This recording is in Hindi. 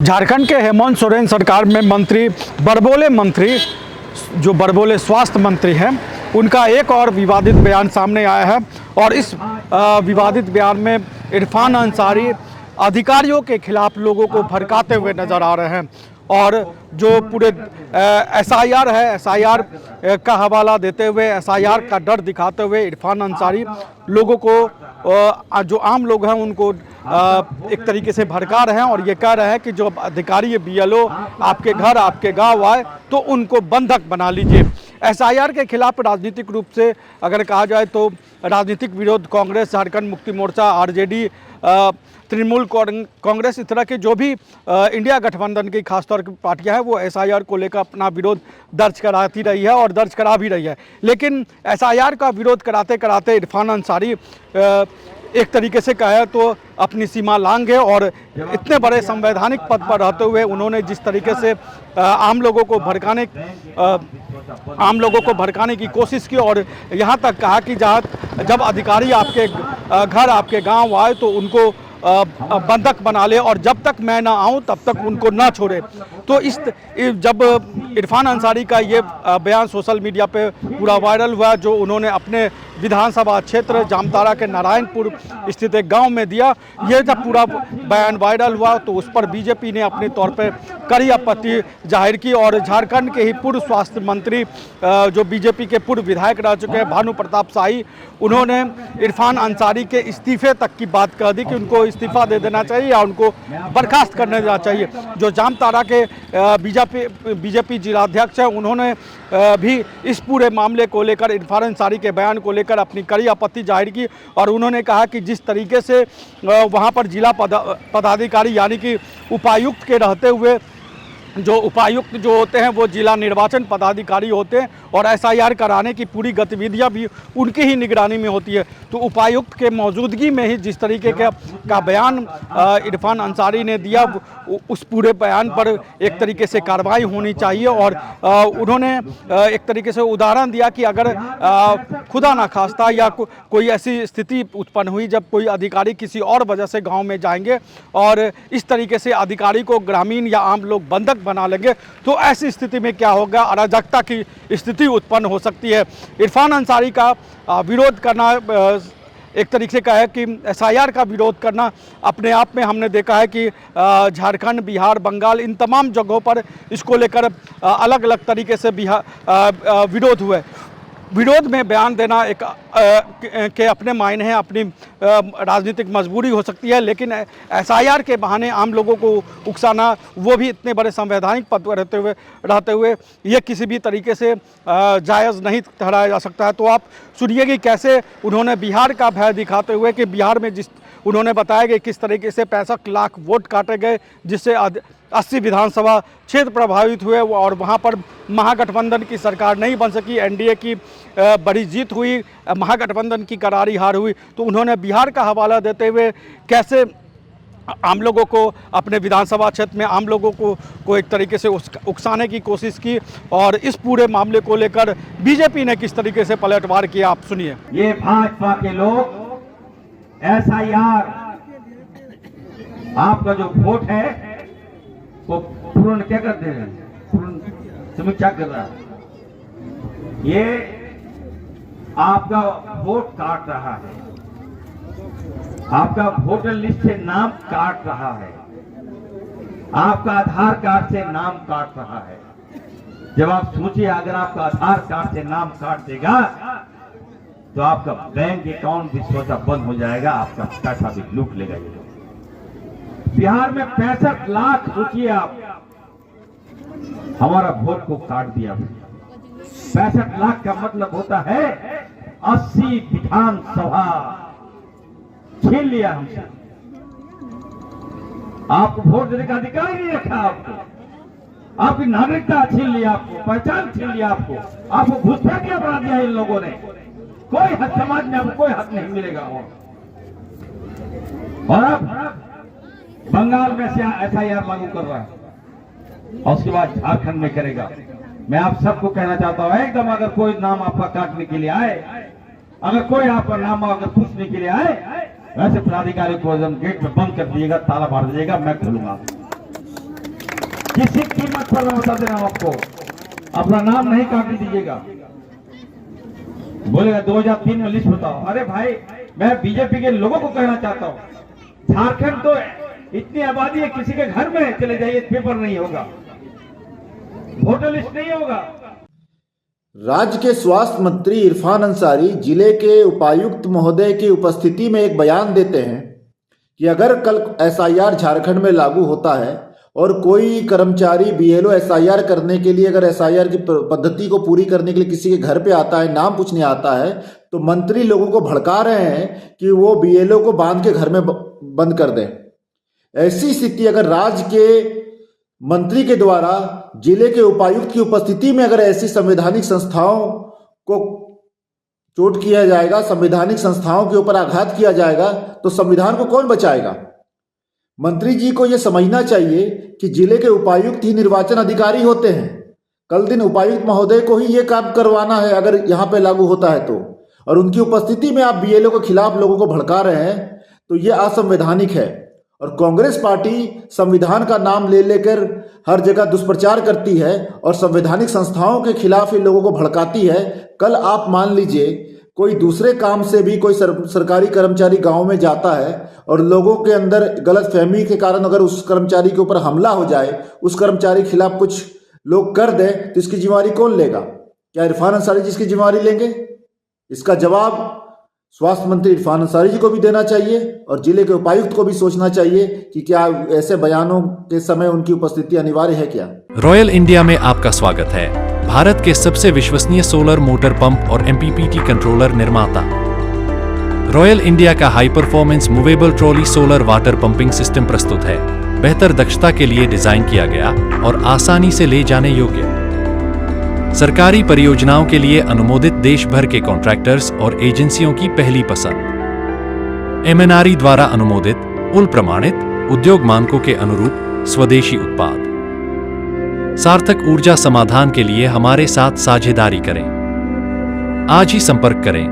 झारखंड के हेमंत सोरेन सरकार में मंत्री जो बड़बोले स्वास्थ्य मंत्री हैं, उनका एक और विवादित बयान सामने आया है। और इस विवादित बयान में इरफान अंसारी अधिकारियों के खिलाफ लोगों को भड़काते हुए नजर आ रहे हैं। और जो पूरे एसआईआर है, एसआईआर का हवाला देते हुए, एसआईआर का डर दिखाते हुए इरफान अंसारी लोगों को, जो आम लोग हैं उनको एक तरीके से भड़का रहे हैं। और ये कह रहे हैं कि जो अधिकारी बीएलओ आपके घर आपके गांव आए तो उनको बंधक बना लीजिए। एसआईआर के खिलाफ राजनीतिक रूप से अगर कहा जाए तो राजनीतिक विरोध कांग्रेस, झारखंड मुक्ति मोर्चा, आरजेडी, तृणमूल कांग्रेस, इस तरह के जो भी इंडिया गठबंधन की खासतौर की पार्टियां हैं वो एसआईआर को लेकर अपना विरोध दर्ज कराती रही है और दर्ज करा भी रही है। लेकिन एसआईआर का विरोध कराते कराते इरफान अंसारी एक तरीके से कहे तो अपनी सीमा लांघ गए। और इतने बड़े संवैधानिक पद पर रहते हुए उन्होंने जिस तरीके से आम लोगों को भड़काने की कोशिश की और यहाँ तक कहा कि जब अधिकारी आपके घर आपके गांव आए तो उनको बंधक बना ले और जब तक मैं ना आऊं तब तक उनको ना छोड़े। तो जब इरफान अंसारी का ये बयान सोशल मीडिया पे पूरा वायरल हुआ, जो उन्होंने अपने विधानसभा क्षेत्र जामताड़ा के नारायणपुर स्थित एक गांव में दिया, ये जब पूरा बयान वायरल हुआ तो उस पर बीजेपी ने अपने तौर पे कड़ी आपत्ति जाहिर की। और झारखंड के ही पूर्व स्वास्थ्य मंत्री, जो बीजेपी के पूर्व विधायक रह चुके हैं, भानु प्रताप शाही, उन्होंने इरफान अंसारी के इस्तीफे तक की बात कह दी कि उनको इस्तीफा दे देना चाहिए या उनको बर्खास्त करने देना चाहिए। जो जामताड़ा के बीजेपी जिलाध्यक्ष हैं, उन्होंने भी इस पूरे मामले को लेकर, इरफान अंसारी के बयान को लेकर अपनी कड़ी आपत्ति जाहिर की। और उन्होंने कहा कि जिस तरीके से वहां पर जिला पदाधिकारी यानी कि उपायुक्त के रहते हुए, जो उपायुक्त जो होते हैं वो जिला निर्वाचन पदाधिकारी होते हैं और एसआईआर कराने की पूरी गतिविधियां भी उनकी ही निगरानी में होती है। तो उपायुक्त के मौजूदगी में ही जिस तरीके का बयान इरफान अंसारी ने दिया, उस पूरे बयान पर एक तरीके से कार्रवाई होनी चाहिए। और उन्होंने एक तरीके से उदाहरण दिया कि अगर खुदा ना खास्ता या कोई ऐसी स्थिति उत्पन्न हुई जब कोई अधिकारी किसी और वजह से गाँव में जाएंगे और इस तरीके से अधिकारी को ग्रामीण या आम लोग बंधक बना लेंगे तो ऐसी स्थिति में क्या होगा, अराजकता की स्थिति उत्पन्न हो सकती है। इरफान अंसारी का विरोध करना एक तरीके से कहा है कि एसआईआर का विरोध करना अपने आप में, हमने देखा है कि झारखंड, बिहार, बंगाल, इन तमाम जगहों पर इसको लेकर अलग अलग तरीके से विरोध हुए। विरोध में बयान देना के अपने मायने हैं, अपनी राजनीतिक मजबूरी हो सकती है, लेकिन एसआईआर के बहाने आम लोगों को उकसाना, वो भी इतने बड़े संवैधानिक पद पर रहते हुए ये किसी भी तरीके से जायज़ नहीं ठहराया जा सकता है। तो आप सुनिए कि कैसे उन्होंने बिहार का भय दिखाते हुए कि बिहार में उन्होंने बताया कि किस तरीके से 65 लाख वोट काटे गए, जिससे 80 विधानसभा क्षेत्र प्रभावित हुए और वहां पर महागठबंधन की सरकार नहीं बन सकी, एनडीए की बड़ी जीत हुई, महागठबंधन की करारी हार हुई। तो उन्होंने बिहार का हवाला देते हुए कैसे आम लोगों को, अपने विधानसभा क्षेत्र में आम लोगों को एक तरीके से उकसाने की कोशिश की। और इस पूरे मामले को लेकर बीजेपी ने किस तरीके से पलटवार किया, आप सुनिए। ये भाजपा के लोग एसआईआर, आपका जो वोट है वो पूर्ण क्या कर दे रहे हैं, पूर्ण समीक्षा कर रहा है। ये आपका वोट काट रहा है, आपका वोटर लिस्ट से नाम काट रहा है, आपका आधार कार्ड से नाम काट रहा है। जब आप सोचिए, अगर आपका आधार कार्ड से नाम काट देगा तो आपका बैंक अकाउंट भी सोचा बंद हो जाएगा, आपका पैसा भी लूट लेगा। बिहार में 65 लाख, सोचिए आप, हमारा वोट को काट दिया। 65 लाख का मतलब होता है 80 विधानसभा छीन लिया हमसे। आपको वोट देने का अधिकार ही नहीं रखा, आपकी नागरिकता छीन लिया, आपको पहचान छीन लिया, आपको घुसपैठिया बना दिया इन लोगों ने। कोई हक, समाज में आपको कोई हक नहीं मिलेगा। और अब बंगाल में से एसआईआर लागू कर रहा है और उसके बाद झारखंड में करेगा। मैं आप सबको कहना चाहता हूं, एकदम अगर कोई नाम आपका काटने के लिए आए, अगर कोई आपका नाम अगर पूछने के लिए आए, वैसे पदाधिकारी को एकदम गेट में बंद कर दीजिएगा, ताला मार दीजिएगा, मैं खोलूंगा। किसी कीमत पर मैं बता दे रहा हूं आपको, अपना नाम नहीं काट दीजिएगा। बोलेगा 2003 में लिस्ट बताओ। अरे भाई, मैं बीजेपी के लोगों को कहना चाहता हूं, झारखंड तो इतनी आबादी है, किसी के घर में चले जाइए पेपर नहीं होगा, वोटर लिस्ट नहीं होगा। राज्य के स्वास्थ्य मंत्री इरफान अंसारी जिले के उपायुक्त महोदय की उपस्थिति में एक बयान देते हैं कि अगर कल एसआईआर झारखंड में लागू होता है और कोई कर्मचारी बीएलओ एसआईआर करने के लिए, अगर एसआईआर की पद्धति को पूरी करने के लिए किसी के घर पे आता है, नाम पूछने आता है, तो मंत्री लोगों को भड़का रहे हैं कि वो बीएलओ को बांध के घर में बंद कर दें। ऐसी स्थिति अगर राज्य के मंत्री के द्वारा जिले के उपायुक्त की उपस्थिति में अगर ऐसी संवैधानिक संस्थाओं को चोट किया जाएगा, संवैधानिक संस्थाओं के ऊपर आघात किया जाएगा, तो संविधान को कौन बचाएगा? मंत्री जी को यह समझना चाहिए कि जिले के उपायुक्त ही निर्वाचन अधिकारी होते हैं। कल दिन उपायुक्त महोदय को ही यह काम करवाना है अगर यहां पे लागू होता है तो, और उनकी उपस्थिति में आप बीएलओ के खिलाफ लोगों को भड़का रहे हैं, तो यह असंवैधानिक है। और कांग्रेस पार्टी संविधान का नाम ले लेकर हर जगह दुष्प्रचार करती है और संवैधानिक संस्थाओं के खिलाफ इन लोगों को भड़काती है। कल आप मान लीजिए कोई दूसरे काम से भी कोई सरकारी कर्मचारी गांव में जाता है और लोगों के अंदर गलतफहमी के कारण अगर उस कर्मचारी के ऊपर हमला हो जाए, उस कर्मचारी के खिलाफ कुछ लोग कर दें, तो इसकी जिम्मेवारी कौन लेगा? क्या इरफान अंसारी जी इसकी जिम्मेवारी लेंगे? इसका जवाब स्वास्थ्य मंत्री इरफान अंसारी जी को भी देना चाहिए और जिले के उपायुक्त को भी सोचना चाहिए कि क्या ऐसे बयानों के समय उनकी उपस्थिति अनिवार्य है क्या? रॉयल इंडिया में आपका स्वागत है। भारत के सबसे विश्वसनीय सोलर मोटर पंप और एमपीपीटी कंट्रोलर निर्माता। रॉयल इंडिया का high performance movable trolley solar water pumping system प्रस्तुत है। बेहतर दक्षता के लिए डिजाइन किया गया और आसानी से ले जाने योग्य। सरकारी परियोजनाओं के लिए अनुमोदित देश भर के कॉन्ट्रैक्टर्स और एजेंसियों की पहली पसंद। एमएनआरई द्वारा अनुमोदित, उल प्रमाणित, उद्योग मानकों के अनुरूप स्वदेशी उत्पाद। सार्थक ऊर्जा समाधान के लिए हमारे साथ साझेदारी करें। आज ही संपर्क करें।